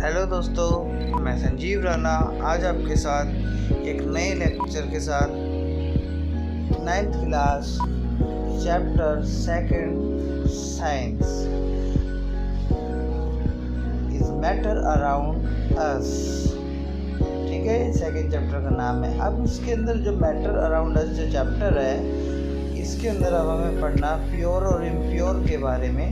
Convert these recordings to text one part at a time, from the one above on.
Hello दोस्तों, मैं संजीव राणा आज आपके साथ एक नए लेक्चर के साथ 9th class chapter 2 science is matter around us. ठीक है, सेकंड चैप्टर का नाम है। अब इसके अंदर जो मैटर अराउंड अस जो चैप्टर है, इसके अंदर अब हमें पढ़ना प्योर और इम्प्योर के बारे में।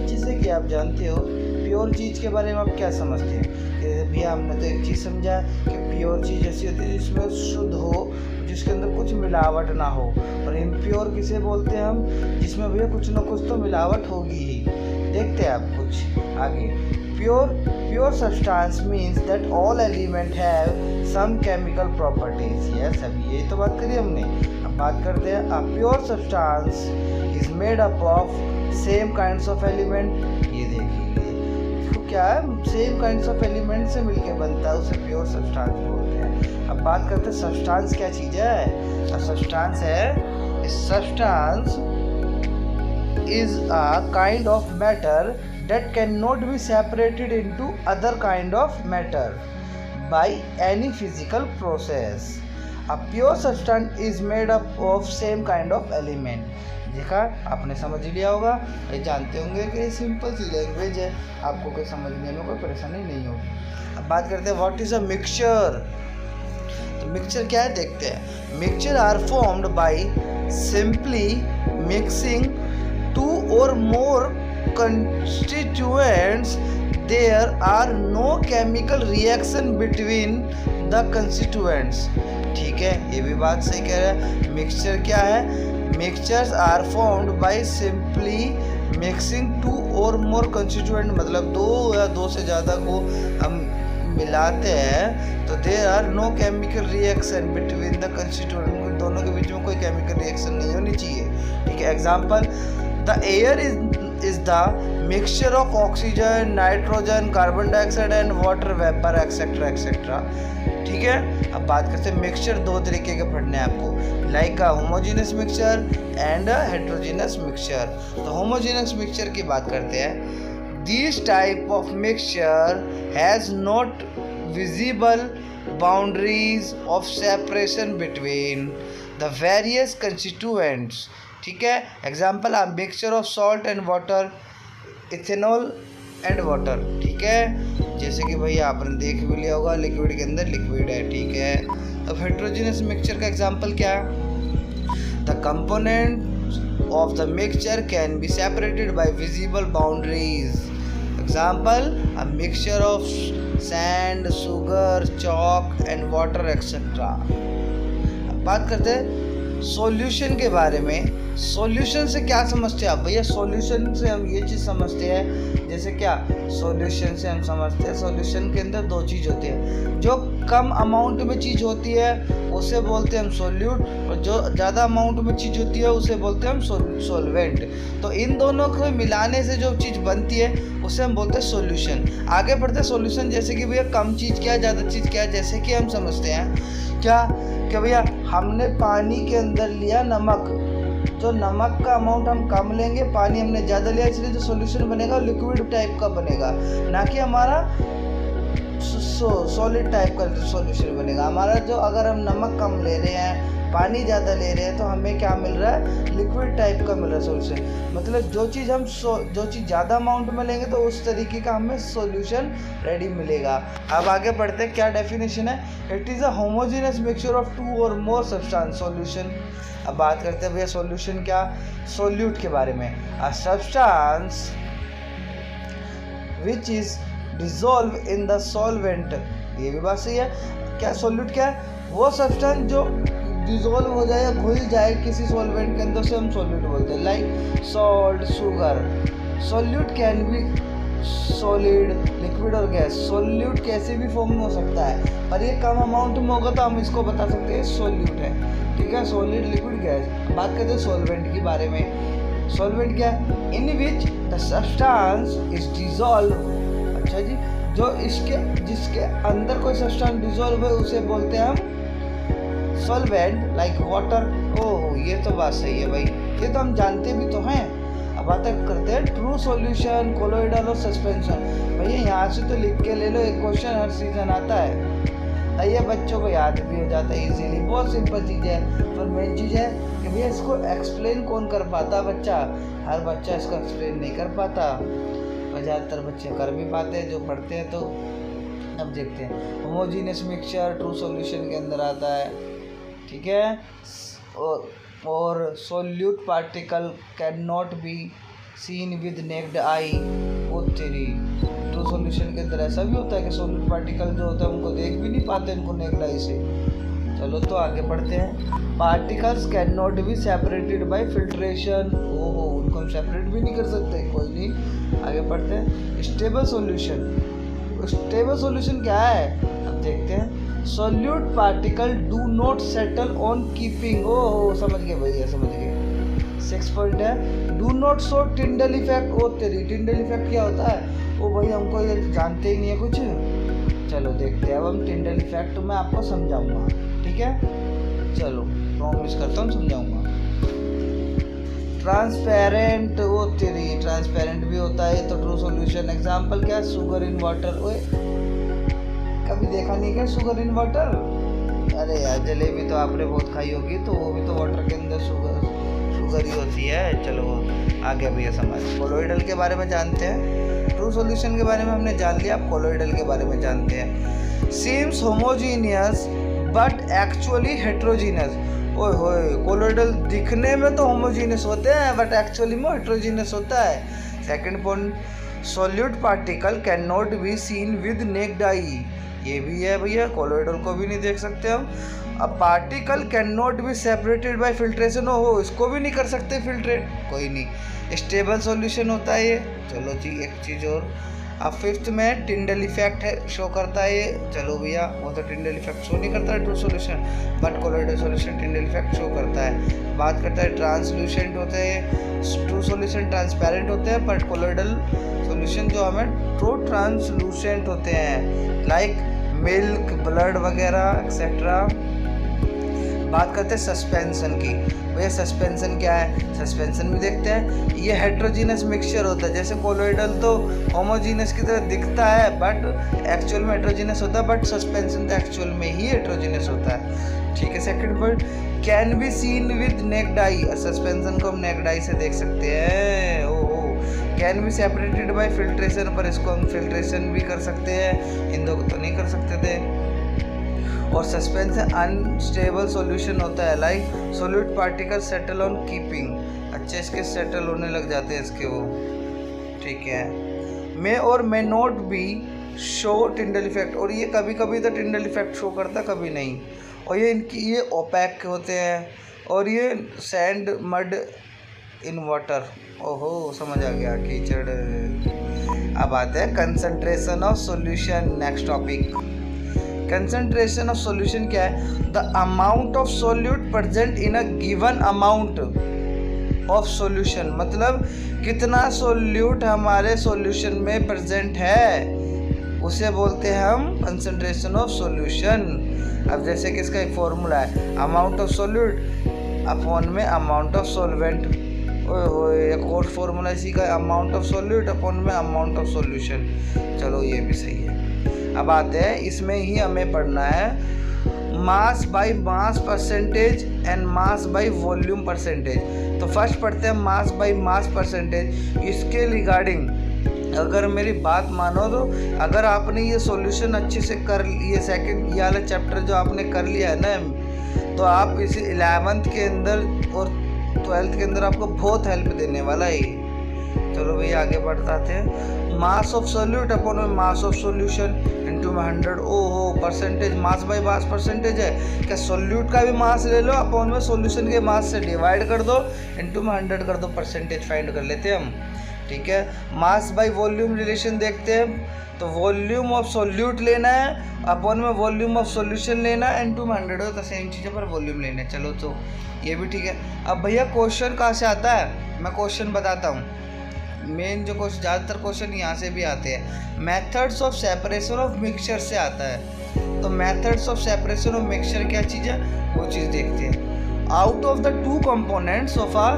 जैसे कि आप जानते हो, प्योर चीज़ के बारे में आप क्या समझते हैं? जैसे भैया हमने तो एक चीज़ समझा कि प्योर चीज़ ऐसी होती है जिसमें शुद्ध हो, जिसके अंदर कुछ मिलावट ना हो। और इम्प्योर किसे बोलते हैं हम? जिसमें भैया कुछ ना कुछ तो मिलावट होगी ही। देखते हैं आप कुछ आगे। Pure substance means that all element have some chemical properties. Yes, अभी यही तो बात करी हमने। अब बात करते हैं। A pure substance is made up of same kinds of element. ये देखिए क्या है, सेम काइंड्स ऑफ एलिमेंट से मिलके बनता है, उसे प्योर सब्सटेंस बोलते हैं। अब बात करते हैं सब्सटेंस क्या चीज़ है। सब्सटेंस है, substance is a kind of matter that cannot be separated into other kind of matter by any physical process. A pure substance is made up of same kind of element. देखा, आपने समझ लिया होगा। ये जानते होंगे कि सिंपल सी language है, आपको कोई समझने में कोई परेशानी नहीं होगी। अब बात करते हैं व्हाट इज अ मिक्सचर। तो मिक्सचर क्या है, देखते हैं। Mixture are formed by simply mixing two or more constituents. There are no chemical reaction between the constituents. ठीक है, ये भी बात सही कह रहा है। मिक्सचर क्या है? Mixtures are formed by simply mixing two or more constituent, मतलब दो या दो से ज़्यादा को हम मिलाते हैं तो there are no chemical reaction between the constituent. दोनों के बीच में कोई केमिकल रिएक्शन नहीं होनी चाहिए। ठीक है, example, the air is the mixture of oxygen, nitrogen, carbon dioxide and water vapor etc etc. ठीक है, अब बात करते हैं मिक्सचर। दो तरीके के पढ़ने हैं आपको, like a homogeneous mixture and a heterogeneous mixture. तो होमोजेनियस मिक्सचर की बात करते हैं। This type of mixture has not visible boundaries of separation between the various constituents. ठीक है, example a mixture of salt and water, ethanol and water. ठीक है, जैसे कि भैया आपने देख भी लिया होगा, लिक्विड के अंदर लिक्विड है। ठीक है, अब हेट्रोजेनियस मिक्सचर का एग्जाम्पल क्या है? The component of the mixture can be separated by visible boundaries. Example, a mixture of sand, sugar, chalk and water etcetera. अब बात करते हैं सॉल्यूशन के बारे में। सॉल्यूशन से क्या समझते हैं आप? भैया सॉल्यूशन से हम ये चीज़ समझते हैं, जैसे क्या सॉल्यूशन से हम समझते हैं, सॉल्यूशन के अंदर दो चीज़ होती है। जो कम अमाउंट में चीज़ होती है उसे बोलते हैं हम सॉल्यूट, और जो ज़्यादा अमाउंट में चीज़ होती है उसे बोलते हैं हम सॉल्वेंट। तो इन दोनों को मिलाने से जो चीज़ बनती है उसे हम बोलते हैं सॉल्यूशन। आगे बढ़ते हैं सॉल्यूशन, जैसे कि भैया कम चीज़ क्या है, ज़्यादा चीज़ क्या है। जैसे कि हम समझते हैं क्या कि भैया हमने पानी के अंदर लिया नमक, तो नमक का अमाउंट हम कम लेंगे, पानी हमने ज़्यादा लिया, इसलिए जो सॉल्यूशन बनेगा लिक्विड टाइप का बनेगा, ना कि हमारा सॉलिड टाइप का सॉल्यूशन बनेगा। हमारा जो अगर हम नमक कम ले रहे हैं, पानी ज़्यादा ले रहे हैं, तो हमें क्या मिल रहा है? लिक्विड टाइप का मिल रहा है सॉल्यूशन। मतलब जो चीज़ ज़्यादा अमाउंट में लेंगे तो उस तरीके का हमें सॉल्यूशन रेडी मिलेगा। अब आगे बढ़ते हैं, क्या डेफिनेशन है? It is a homogeneous mixture of two or more substance solution. अब बात करते हैं भैया सॉल्यूशन क्या, सॉल्यूट के बारे में। A substance which is dissolve in the solvent. ये भी बात सही है। क्या सॉल्यूट क्या है? वो सब्सटेंस जो डिसॉल्व हो जाए या घुल जाए किसी सॉल्वेंट के अंदर, से हम सॉल्यूट बोलते हैं, like salt, sugar. Solute can be solid, liquid और गैस। सॉल्यूट कैसे भी फॉर्म में हो सकता है, पर ये कम अमाउंट में होगा तो हम इसको बता सकते हैं सॉल्यूट है। ठीक है, सॉलिड, लिक्विड, गैस। बात करते हैं सॉल्वेंट के बारे में। सॉल्वेंट क्या है? In which the substance is dissolve. अच्छा जी, जो जिसके अंदर कोई सब्सटेंस डिसॉल्व है उसे बोलते हैं हम सॉल्वेंट, लाइक वाटर। ओह, ये तो बात सही है भाई, ये तो हम जानते भी तो हैं। अब बात करते हैं ट्रू सॉल्यूशन, कोलोइडल और सस्पेंशन। भैया यहाँ से तो लिख के ले लो, एक क्वेश्चन हर सीजन आता है, ये बच्चों को याद भी हो जाता है इजीली, बहुत सिंपल चीज़ है। पर मेन चीज़ है कि भैया इसको एक्सप्लेन कौन कर पाता, बच्चा, हर बच्चा इसको एक्सप्लेन नहीं कर पाता, और ज़्यादातर बच्चे कर भी पाते हैं जो पढ़ते हैं। तो अब देखते हैं, होमोजीनियस मिक्सचर ट्रू सॉल्यूशन के अंदर आता है, ठीक है। और solute particle can not be seen with necked आई, वो तेरी ट्रू सॉल्यूशन के अंदर ऐसा भी होता है कि सोल्यूट पार्टिकल जो होता है उनको देख भी नहीं पाते इनको नेक्ड आई से। चलो तो आगे बढ़ते हैं। Particles can not be separated by filtration, ओहो उनको हम सेपरेट भी नहीं कर सकते, कोई नहीं। आगे बढ़ते हैं। स्टेबल सॉल्यूशन, स्टेबल सॉल्यूशन क्या है अब देखते हैं। Solute particle do not settle on keeping, ओहो समझ गए भैया, समझ गए। 6 पॉइंट है, do not show Tyndall effect, ओ तेरी टिंडल इफेक्ट क्या होता है, ओ भाई हमको ये जानते ही नहीं है कुछ। चलो देखते हैं, अब हम टिंडल इफेक्ट मैं आपको समझाऊंगा, ठीक है। चलो प्रॉमिस करता हूँ समझाऊंगा। ट्रांसपेरेंट, वो तेरी ट्रांसपेरेंट भी होता है तो ट्रू सॉल्यूशन। एग्जांपल क्या है, शुगर इन वाटर, ओए कभी देखा नहीं क्या शुगर इन वाटर? अरे यार जलेबी तो आपने बहुत खाई होगी, तो वो भी तो वाटर के अंदर शुगर ही होती है। चलो आगे भैया समझ। कोलोइडल के बारे में जानते हैं, ट्रू सॉल्यूशन के बारे में हमने जान लिया, अब कोलोइडल के बारे में जानते हैं। Seems homogeneous but actually heterogeneous, ओए होए कोलोइडल दिखने में तो होमोजीनियस होते हैं बट एक्चुअली में हेट्रोजीनियस होता है। Second point, solute particle can not be seen with necked आई, ये भी है भैया, कोलोइडल को भी नहीं देख सकते हम। अब particle can not be separated by filtration, हो इसको भी नहीं कर सकते फिल्ट्रेट, कोई नहीं। स्टेबल सॉल्यूशन होता है ये। चलो जी एक चीज़ और, अब फिफ्थ में टिंडल इफेक्ट है, शो करता है ये। चलो भैया वो तो टिंडल इफेक्ट शो नहीं करता है true solution, but colloidal solution Tyndall effect show करता है। बात करता है ट्रांसल्यूसेंट होते हैं, ट्रू सॉल्यूशन ट्रांसपेरेंट होते हैं, बट कोलोइडल सॉल्यूशन जो हमें ट्रू ट्रांसलूसेंट होते हैं, लाइक मिल्क, ब्लड वगैरह एक्सेट्रा। बात करते हैं सस्पेंशन की, भैया सस्पेंशन क्या है, सस्पेंशन भी देखते हैं। ये हेट्रोजीनस मिक्सचर होता है, जैसे कोलोइडल तो होमोजीनस की तरह दिखता है बट एक्चुअल में हेट्रोजीनस होता है, बट सस्पेंशन तो एक्चुअल में ही हेट्रोजीनस होता है, ठीक है। Second point, can be seen with necked I, suspension को हम नेक्ड आई से देख सकते हैं। ओहो can be separated by filtration, पर इसको हम फिल्ट्रेशन भी कर सकते हैं, इन दो को तो नहीं कर सकते थे। और सस्पेंशन अनस्टेबल सॉल्यूशन होता है, like solute particle settle on keeping, अच्छे इसके सेटल होने लग जाते हैं इसके वो, ठीक है। मे और may not be show Tyndall effect, और ये कभी कभी तो टिंडल इफेक्ट शो करता कभी नहीं। और ये इनकी ये ओपैक होते हैं, और ये सैंड मड इन वाटर, ओहो समझ आ गया कीचड़। अब आते हैं concentration of solution, next topic. Concentration of solution क्या है, the amount of solute present in a given amount of solution, मतलब कितना सोल्यूट हमारे सॉल्यूशन में प्रेजेंट है उसे बोलते हैं हम कंसंट्रेशन ऑफ सॉल्यूशन। अब जैसे कि इसका एक फॉर्मूला है, अमाउंट ऑफ सोल्यूट अपॉन में अमाउंट ऑफ सॉल्वेंट, एक और फॉर्मूला इसी का, अमाउंट ऑफ सोल्यूट अपॉन में अमाउंट ऑफ सॉल्यूशन। चलो ये भी सही है। अब आते हैं, इसमें ही हमें पढ़ना है mass by mass percentage and mass by volume percentage. तो फर्स्ट पढ़ते हैं मास बाय मास परसेंटेज। इसके रिगार्डिंग अगर मेरी बात मानो तो अगर आपने ये सॉल्यूशन अच्छे से कर लिए, सेकंड ये वाला चैप्टर जो आपने कर लिया है ना, तो आप इसे 11th के अंदर और 12th के अंदर आपको बहुत हेल्प देने वाला है। चलो भैया आगे बढ़ाते हैं। Mass of solute upon mass of solution into 100, ओहो percentage, mass by mass percentage है क्या, सोल्यूट का भी मास ले लो अपॉन में सॉल्यूशन के मास से डिवाइड कर दो, इनटू में 100 कर दो, परसेंटेज फाइंड कर लेते हैं हम, ठीक है। मास बाय वॉल्यूम रिलेशन देखते हैं, तो वॉल्यूम ऑफ सोल्यूट लेना है अपॉन में वॉल्यूम ऑफ सॉल्यूशन लेना है, इनटू में 100 हो तो सेम चीज़ पर वॉल्यूम लेना है। चलो तो ये भी ठीक है। अब भैया क्वेश्चन कहाँ से आता है, मैं क्वेश्चन बताता हूँ। मेन जो क्वेश्चन, ज़्यादातर क्वेश्चन यहाँ से भी आते हैं, methods of separation of mixture से आता है। तो methods of separation of mixture क्या चीज़ है, वो चीज़ देखते हैं। Out of the two components of a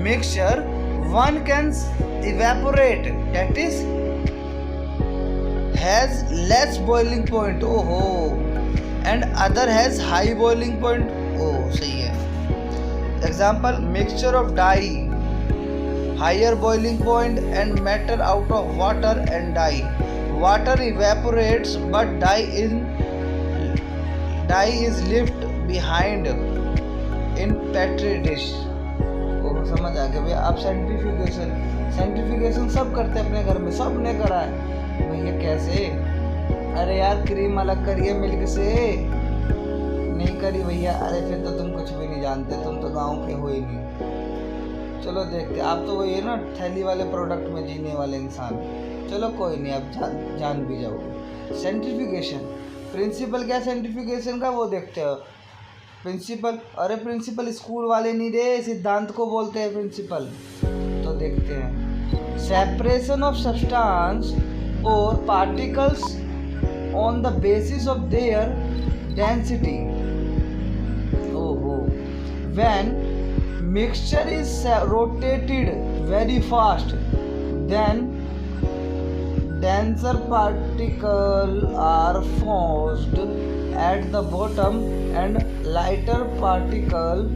mixture one can evaporate, that is has less boiling point, and other has high boiling point. सही है. Example, mixture of dye, higher boiling point and matter out of water and dye. Water evaporates but dye is left behind in petri dish. समझ आ गया भैया. आप centrifugation सब करते हैं अपने घर में, सब ने करा है भैया. कैसे? अरे यार क्रीम अलग करिए मिल्क से. नहीं करी भैया. अरे फिर तो तुम कुछ भी नहीं जानते, तुम तो गांव के हो ही नहीं. चलो देखते. आप तो वही है ना, थैली वाले प्रोडक्ट में जीने वाले इंसान. चलो कोई नहीं, आप जान भी जाओगे. सेंट्रीफ्यूगेशन प्रिंसिपल क्या सेंट्रीफ्यूगेशन का वो देखते हो. प्रिंसिपल, अरे प्रिंसिपल स्कूल वाले नहीं रे, सिद्धांत को बोलते हैं प्रिंसिपल. तो देखते हैं. सेपरेशन ऑफ सब्सटेंस और particles on the basis of their density. When mixture is rotated very fast, then denser particles are forced at the bottom and lighter particles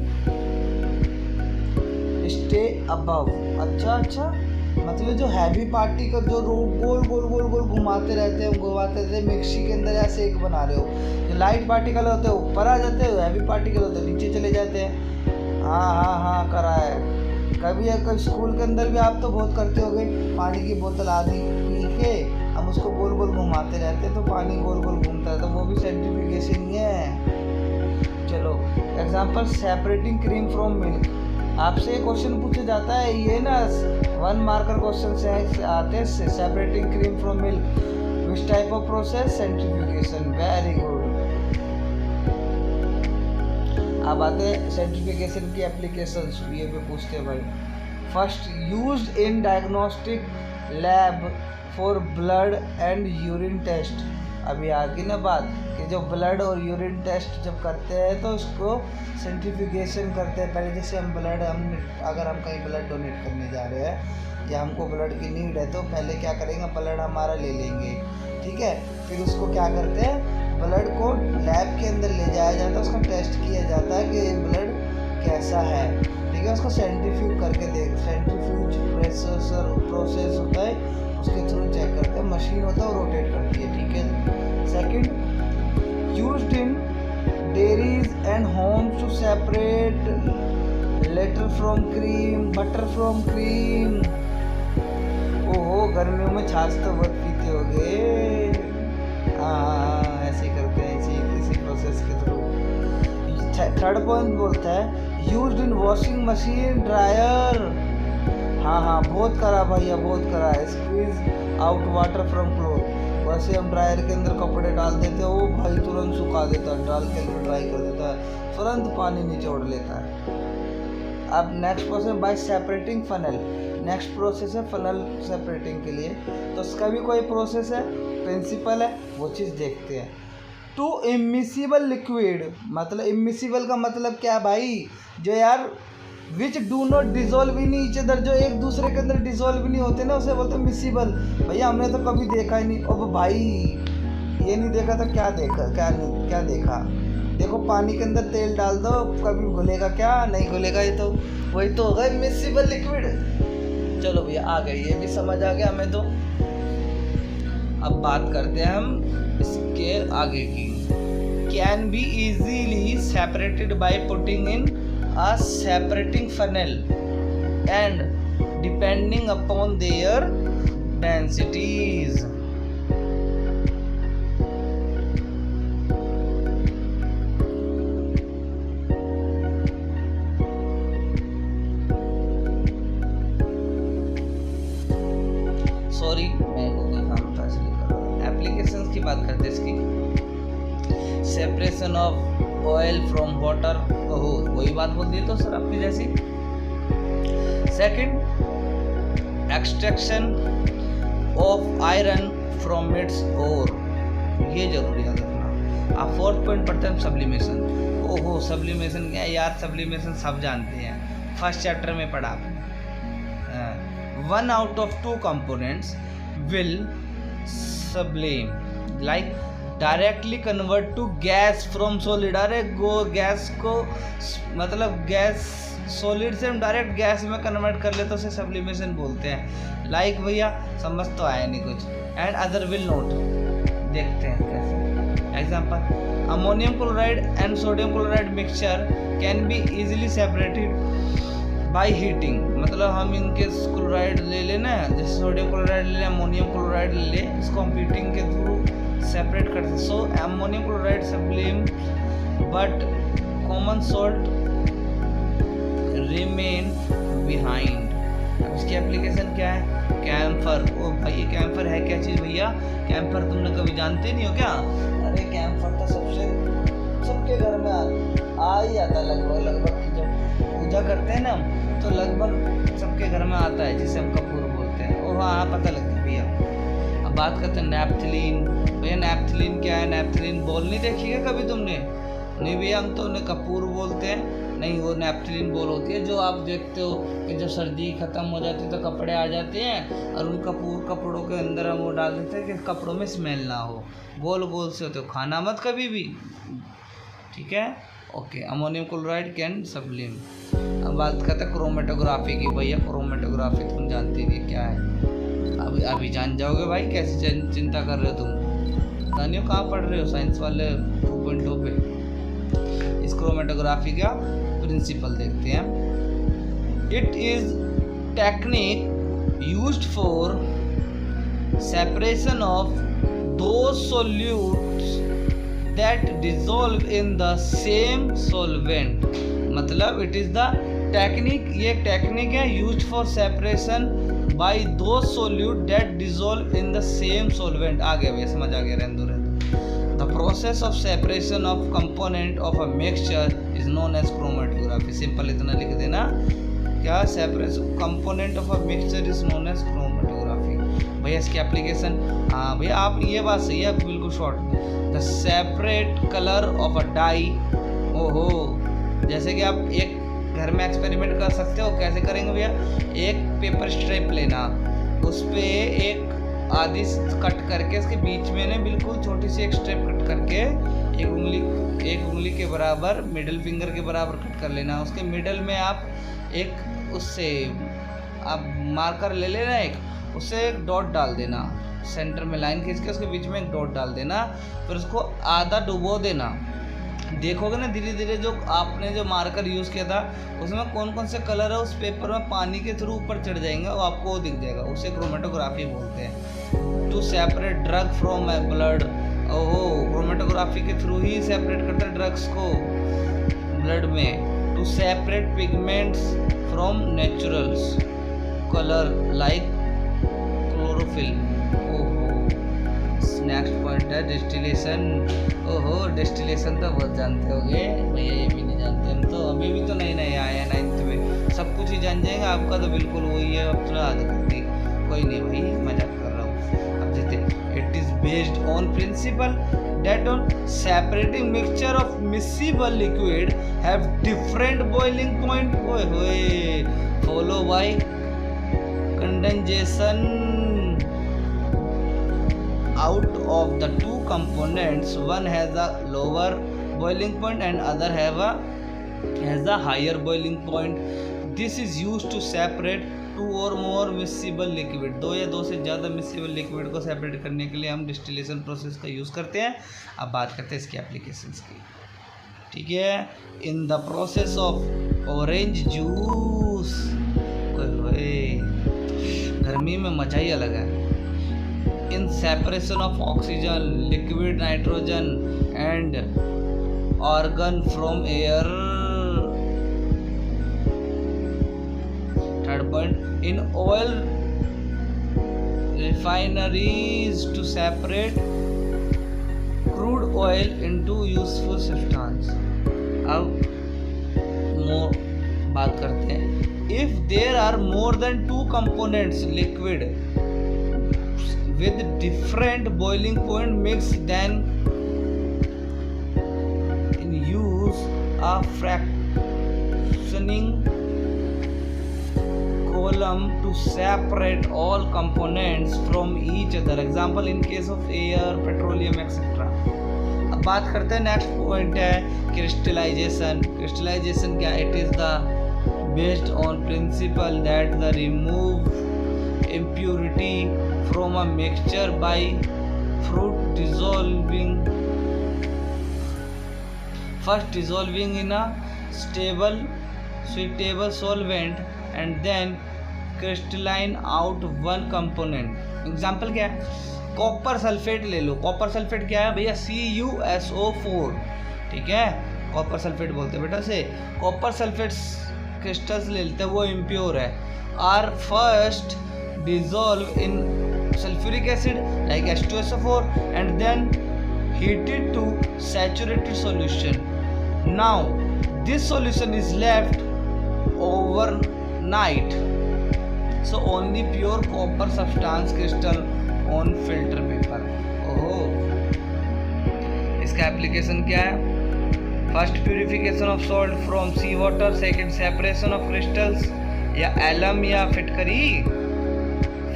stay above. अच्छा, मतलब जो हैवी पार्टिकल जो गोल घुमाते रहते हैं, mixie के अंदर ऐसे एक बना रहे हो. जो लाइट पार्टिकल होते हैं ऊपर आ जाते हैं, हैवी पार्टिकल होते हैं नीचे चले जाते हैं. हाँ करा है कभी. स्कूल के अंदर भी आप तो बहुत करते होगे. पानी की बोतल आधी पी के हम उसको गोल घुमाते रहते हैं तो पानी गोल घूमता है, तो वो भी सेंट्रीफ्यूगेशन ही है. चलो example, separating cream from milk. आपसे क्वेश्चन पूछा जाता है, ये ना 1 मार्कर क्वेश्चन से आते हैं. Separating cream from milk, which type of process? Centrifugation. Very good. अब आते हैं सेंट्रीफ्यूगेशन की एप्लीकेशंस. ये भी पूछते हैं भाई. First, used in diagnostic lab for blood and urine test. अभी आगे ना बात कि जो ब्लड और यूरिन टेस्ट जब करते हैं तो उसको सेंट्रीफ्यूगेशन करते हैं. पहले जैसे अगर हम कहीं ब्लड डोनेट करने जा रहे हैं या हमको ब्लड की नीड है, तो पहले क्या करेंगे, ब्लड हमारा ले लेंगे. ठीक है. फिर उसको क्या करते हैं, ब्लड को लैब के अंदर ले जाया जाता है, उसका टेस्ट किया जाता है कि ये ब्लड कैसा है. ठीक है. उसको सेंट्रीफ्यूज करके सेंट्रीफ्यूज प्रोसेस होता है, उसके थ्रू चेक करते हैं. मशीन होता है वो रोटेट करती है. ठीक है. Second, used in dairies and homes to separate butter from cream. गर्मियों में छाछ तो बहुत पीते होगे. हाँ ऐसे करते हैं, इसी प्रोसेस के थ्रू. थर्ड पॉइंट बोलता है, used in washing machine, dryer. हाँ बहुत करा भैया, बहुत करा. Squeeze out water from cloth. वैसे हम ड्रायर के अंदर कपड़े डाल देते हैं, वो भाई तुरंत सुखा देता है, डाल के अंदर ड्राई कर देता है, तुरंत पानी निचोड़ लेता है. अब next process by separating funnel. Next process है फनल सेपरेटिंग के लिए. तो उसका भी कोई प्रोसेस है, प्रिंसिपल है, वो चीज़ देखते हैं. टू इमिसिबल लिक्विड, मतलब इमिसिबल का मतलब क्या है भाई, जो यार which do not dissolve in each other, जो एक दूसरे के अंदर डिजोल्व नहीं होते ना, उसे बोलते हैं मिसिबल. भैया हमने तो कभी देखा ही नहीं. अब भाई ये नहीं देखा तो क्या देखा. देखो पानी के अंदर तेल डाल दो, कभी घुलेगा क्या? नहीं घुलेगा. ये तो वही तो होगा मिसिबल लिक्विड. चलो भैया आ गए, ये भी समझ आ गया हमें. तो अब बात करते हैं हम इसके आगे की. Can be easily separated by putting in a separating funnel and depending upon their densities. Sorry मैं गूगल काम था इसलिए कर रहा हूँ. एप्लीकेशंस की बात करते हैं इसकी. Separation of oil from water. ओहो वही बात बोल दी तो सर आपकी जैसी. Second, extraction of iron from its ore. ये जरूरी याद रखना. आप 4th पॉइंट पढ़ते हैं सब्लिमेशन. ओहो सब्लिमेशन क्या है यार? सब्लिमेशन सब जानते हैं, फर्स्ट चैप्टर में पढ़ा आपने. one out of two components will sublime, like directly convert to gas from solid. अरे गो गैस को मतलब गैस सॉलिड से हम डायरेक्ट गैस में कन्वर्ट कर ले तो उसे सब्लिमेशन बोलते हैं। लाइक भैया समझ तो आया नहीं कुछ। एंड अदर विल नोट, देखते हैं कैसे। Example, ammonium chloride and sodium chloride mixture can be easily separated by heating. मतलब हम इनके क्लोराइड ले लेना, जैसे सोडियम क्लोराइड ले लें, अमोनियम क्लोराइड ले लें, इसको हम हीटिंग के थ्रू सेपरेट करते हैं। So ammonium chloride sublime but common salt remain behind. अब इसकी एप्लीकेशन क्या है? कैम्फर। ओ भाई ये कैम्फर है क्या चीज़ भैया? कैम्फर तुमने कभी जानते नहीं हो क्या? अरे कैम्फर तो सबके घर में आ ही आता है लगभग जब पूजा करते हैं ना तो लगभग सबके घर में आता है, जिसे हम कपूर बोलते हैं। ओ हाँ पता लगता है भैया। अब बात करते हैं नैप्थलीन। भैया नैप्थलीन क्या है? नैप्थलीन बॉल नहीं देखी है कभी तुमने? नहीं भैया, हम तो उन्हें कपूर बोलते हैं। नहीं, वो नैप्थलीन बॉल होती है जो आप देखते हो कि जब सर्दी ख़त्म हो जाती है तो कपड़े आ जाते हैं और उन कपड़ों के अंदर हम वो डाल देते हैं कि कपड़ों में स्मेल ना हो। गोल गोल से होते हो, खाना मत कभी भी, ठीक है? Okay, ammonium chloride can sublime. अब बात करते हैं क्रोमेटोग्राफी की। भैया क्रोमेटोग्राफी तुम जानते नहीं क्या है? अभी जान जाओगे भाई, कैसे चिंता कर रहे हो तुम? जानियो कहाँ पढ़ रहे हो? साइंस वाले 2.0 पे। इस क्रोमेटोग्राफी का प्रिंसिपल देखते हैं। It is technique used for separation of दो solutes that dissolve in the same solvent. मतलब इट इज द टेक्निक, ये टेक्निक है used for separation by those solute that dissolve in the same solvent। आ गया भैया, समझ आ गया, रहने दो। The process of separation of component of a mixture is known as chromatography। Simple इतना लिख देना, क्या? Separation component of a mixture is known as chromatography. भैया इसकी एप्लीकेशन, हाँ भैया आप ये बात सही है बिल्कुल short. The separate colour of a dye. ओहो, जैसे कि आप एक घर में एक्सपेरिमेंट कर सकते हो। कैसे करेंगे भैया? एक पेपर स्ट्रिप लेना, उस पर एक आधी कट करके उसके बीच में ना बिल्कुल छोटी सी एक स्ट्रिप कट करके एक उंगली के बराबर, मिडिल फिंगर के बराबर कट कर लेना। उसके मिडल में आप एक उससे आप मार्कर ले लेना, एक उससे एक डॉट डाल देना, सेंटर में लाइन खींच के उसके बीच में एक डॉट डाल देना, फिर उसको आधा डुबो देना। देखोगे ना धीरे धीरे जो आपने जो मार्कर यूज़ किया था उसमें कौन कौन से कलर है उस पेपर में पानी के थ्रू ऊपर चढ़ जाएंगे और आपको वो दिख जाएगा। उसे क्रोमेटोग्राफी बोलते हैं। To separate drug from blood. ओहो, क्रोमेटोग्राफी के थ्रू ही सेपरेट करते हैं ड्रग्स को ब्लड में। To separate pigments from naturals colour like chlorophyll. Next point है डिस्टिलेशन। ओहो, डिस्टिलेशन तो बहुत जानते होगे भैया, ये भी नहीं जानते हम तो, अभी भी तो नए नए आए हैं 9th में, सब कुछ ही जान जाएंगे। आपका तो बिल्कुल वही है, अब थोड़ा आदत करती, कोई नहीं भाई मजाक कर रहा हूँ। अब जैसे it is based on principle that on separating mixture of miscible liquid have different boiling point, follow by condensation out of the two components. One has a lower boiling point and other has a higher boiling point. This is used to separate two or more मिक्सिबल liquid. दो या दो से ज़्यादा मिक्सिबल liquid को separate करने के लिए हम डिस्टिलेशन प्रोसेस का यूज़ करते हैं। अब बात करते हैं इसकी एप्लीकेशंस की, ठीक है? In the process of orange juice, गर्मी में मजा ही अलग है। In separation of oxygen, liquid nitrogen and organ from air. Third point, in oil refineries to separate crude oil into useful substance। अब बात करते हैं, if there are more than two components liquid with different boiling point mix, then in use a fractioning column to separate all components from each other. Example in case of air, petroleum, etc. अब बात करते हैं next point है crystallisation. Crystallisation क्या? It is the based on principal that the remove impurity from a mixture by fruit dissolving in a stable suitable solvent and then crystalline out one component. Example क्या है? Copper sulphate ले लो. Copper sulphate क्या है भैया? CuSO4. ठीक है, copper sulphate बोलते हैं बेटा से. कॉपर सल्फेट क्रिस्टल्स ले लेते हैं, वो इम्प्योर है. Are first dissolve in sulfuric acid like H2SO4 and then heated to saturated solution. Now this solution is left overnight, so only pure copper substance crystal on filter paper. ओहो, इसका application क्या है? First purification of salt from sea water, second separation of crystals या alum या फिटकरी.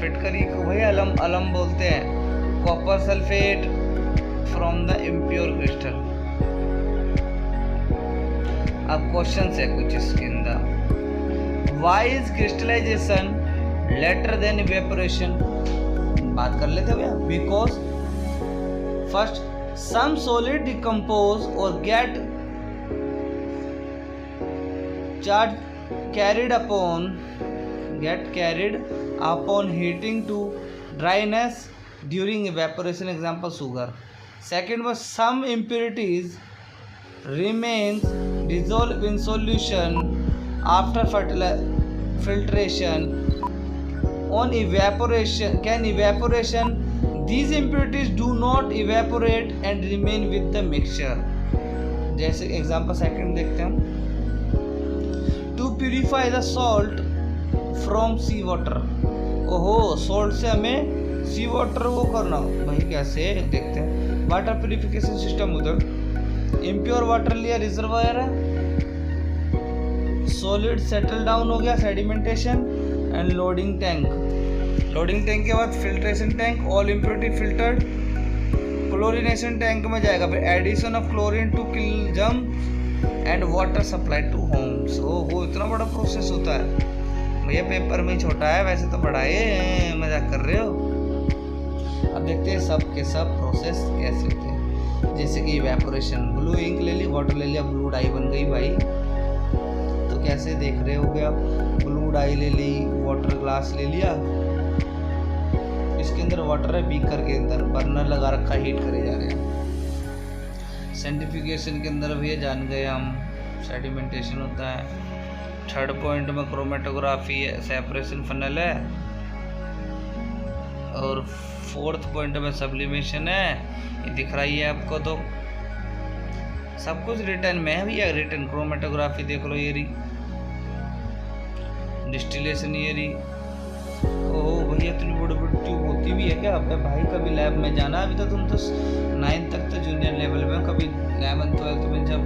फिटकरी को भाई अलम बोलते हैं. Copper sulphate from the impure crystal. अब क्वेश्चन है कुछ इसके अंदर. Why is crystallisation later than evaporation? बात कर लेते भैया. Because first some solid decompose और get charge carried upon heating to dryness during evaporation. Example sugar. Second was some impurities remains dissolved in solution after filtration. On evaporation these impurities do not evaporate and remain with the mixture. जैसे example second देखते हैं. To purify the salt from sea water. ओहो, salt से हमें सी water वो करना भाई, कैसे देखते हैं. वाटर प्यूरिफिकेशन सिस्टम उधर. इम्प्योर वाटर लिया, रिजर्वायर है. सॉलिड सेटल डाउन हो गया, sedimentation and loading tank. Loading tank के बाद filtration tank, all impurity filtered. Chlorination tank में जाएगा, फिर addition of chlorine to kill germs and water supply to homes. ओहो, इतना बड़ा प्रोसेस होता है भैया. पेपर में छोटा है, वैसे तो बड़ा है. मजाक कर रहे हो. अब देखते हैं सब के सब प्रोसेस कैसे होते हैं. जैसे कि इवेपोरेशन, ब्लू इंक ले ली, वाटर ले लिया, ब्लू डाई बन गई भाई. तो कैसे देख रहे हो गया? ब्लू डाई ले ली, वाटर ग्लास ले लिया, इसके अंदर वाटर है, बीकर के अंदर बर्नर लगा रखा, हीट करे जा रहे हैं. सेंट्रीफ्यूगेशन के अंदर भैया जान गए हम, सेडिमेंटेशन होता है. थर्ड पॉइंट में क्रोमेटोग्राफी है, सेपरेशन फनल है. और फोर्थ पॉइंट में सब्लिमेशन है. ये दिख रही है आपको, तो सब कुछ रिटर्न में है भैया. रिटर्न क्रोमेटोग्राफी देख लो, ये रही. डिस्टिलेशन ये रही. ओह भैया, इतनी बड़ी बड़ी ट्यूब होती भी है क्या? अब भाई कभी लैब में जाना. अभी तो तुम तो 9th तक तो जूनियर लेवल में, कभी 11th 12th में जब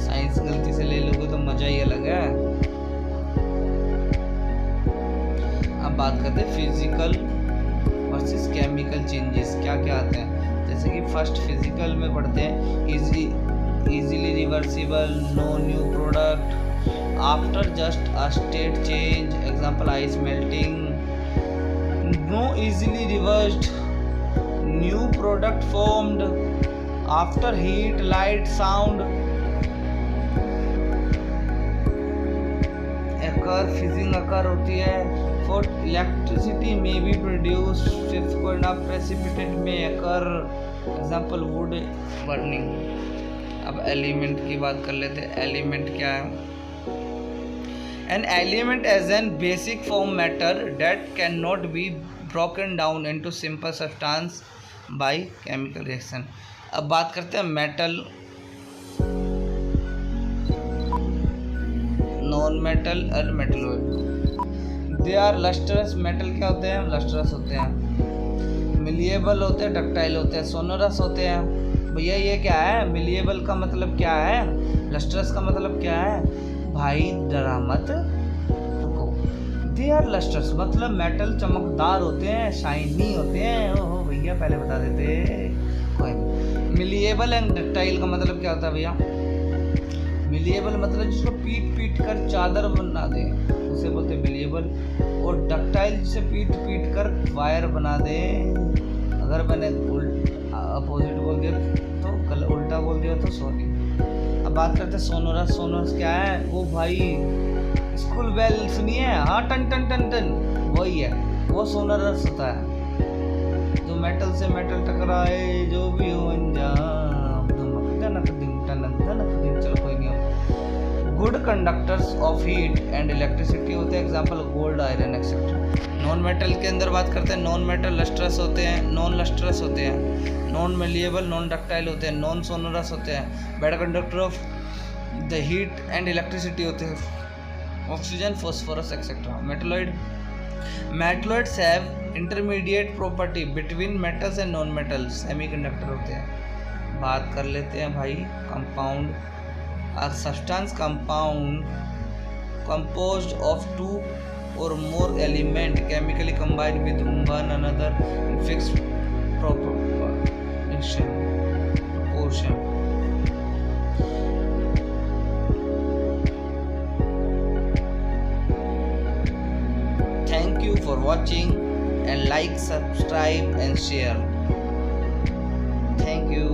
साइंस गलती से ले लोगे तो मज़ा ही अलग है. अब बात करते हैं फिजिकल वर्सेस केमिकल चेंजेस, क्या क्या आते हैं. जैसे कि फर्स्ट फिजिकल में पढ़ते हैं easily reversible, no new product after just a state change. Example ice melting. No easily reversed, new product formed after heat, light, sound. Fizzing occur होती है. फॉर इलेक्ट्रिसिटी में be produce. Fifth point of precipitate में occur. Example wood burning. अब element की बात कर लेते हैं. एलिमेंट क्या है? An element as an basic form matter that can not be broken down into simple substance by chemical reaction. अब बात करते हैं मेटल, नॉन मेटल और metalloid. They are lustrous. Metal क्या होते हैं? लस्टरस होते हैं. मिलिएबल होते हैं, डक्टाइल होते हैं, सोनोरस होते हैं. भैया ये क्या है? मिलिएबल का मतलब क्या है? लस्टरस का मतलब क्या है? भाई डरा मत, रुको. दे आर लस्टर्स मतलब मेटल चमकदार होते हैं, शाइनी होते हैं। ओहो भैया पहले बता देते, कोई नहीं। मिलिएबल एंड डक्टाइल का मतलब क्या होता है भैया? मिलिएबल मतलब जिसको पीट पीट कर चादर बना दे उसे बोलते हैं मिलिएबल, और डक्टाइल जिसे पीट पीट कर वायर बना दे। अगर मैंने अपोजिट बोल दिया तो उल्टा बोल दिया तो सॉरी। अब बात करते हैं सोनोरस। सोनोरस क्या है? वो भाई स्कूल बेल सुनिए, हाँ, टन टन टन टन, वही है, वो सोनोरस होता है। जो मेटल से मेटल टकराए जो भी हो अंजाम, चलो कोई नहीं। Good conductors of heat and electricity होते हैं, example gold, iron etcetera. Non metal के अंदर बात करते हैं, नॉन मेटल लस्ट्रस होते हैं, नॉन लस्ट्रस होते हैं, नॉन मेलिएबल, नॉन डक्टाइल होते हैं, नॉन सोनोरस होते हैं, bad conductor of the heat and electricity होते हैं, oxygen, phosphorus etcetera. Metalloids have intermediate property between metals and non metals, semiconductor होते हैं। बात कर लेते हैं भाई compound. A substance compound composed of two or more element chemically combined with one another in fixed proportion. Thank you for watching and like, subscribe and share. Thank you.